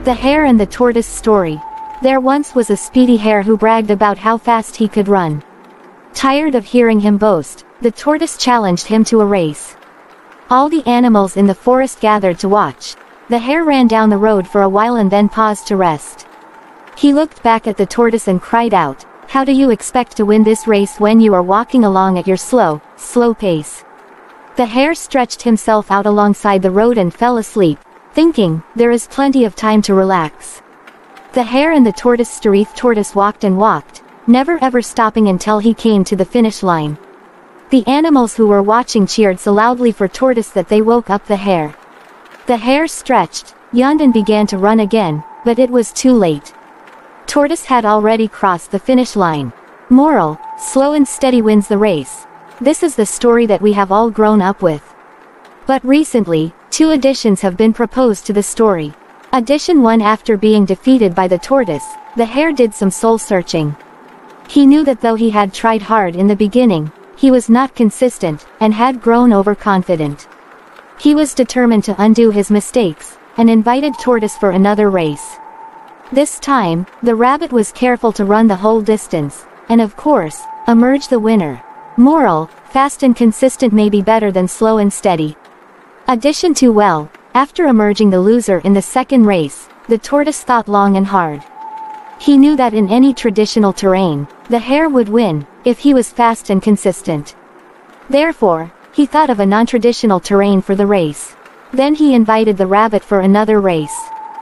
The Hare and the Tortoise story. There once was a speedy hare who bragged about how fast he could run. Tired of hearing him boast, the tortoise challenged him to a race. All the animals in the forest gathered to watch. The hare ran down the road for a while and then paused to rest. He looked back at the tortoise and cried out, "How do you expect to win this race when you are walking along at your slow pace?" The hare stretched himself out alongside the road and fell asleep, thinking, there is plenty of time to relax. The hare and the tortoise walked and walked, never ever stopping until he came to the finish line. The animals who were watching cheered so loudly for Tortoise that they woke up the hare. The hare stretched, yawned and began to run again, but it was too late. Tortoise had already crossed the finish line. Moral: slow and steady wins the race. This is the story that we have all grown up with. But recently, 2 additions have been proposed to the story. Addition 1: after being defeated by the tortoise, the hare did some soul-searching. He knew that though he had tried hard in the beginning, he was not consistent, and had grown overconfident. He was determined to undo his mistakes, and invited Tortoise for another race. This time, the rabbit was careful to run the whole distance, and of course, emerge the winner. Moral: fast and consistent may be better than slow and steady. Addition 2: well, after emerging the loser in the second race, the tortoise thought long and hard. He knew that in any traditional terrain, the hare would win, if he was fast and consistent. Therefore, he thought of a non-traditional terrain for the race. Then he invited the rabbit for another race.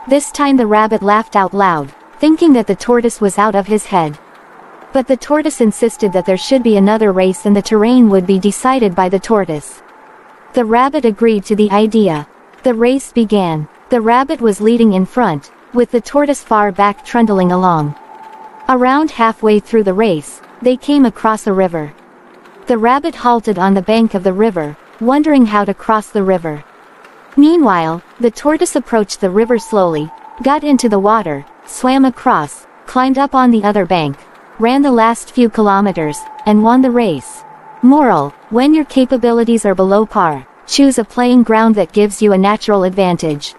This time the rabbit laughed out loud, thinking that the tortoise was out of his head. But the tortoise insisted that there should be another race and the terrain would be decided by the tortoise. The rabbit agreed to the idea. The race began. The rabbit was leading in front, with the tortoise far back trundling along. Around halfway through the race, they came across a river. The rabbit halted on the bank of the river, wondering how to cross the river. Meanwhile, the tortoise approached the river slowly, got into the water, swam across, climbed up on the other bank, ran the last few kilometers, and won the race. Moral: when your capabilities are below par, choose a playing ground that gives you a natural advantage.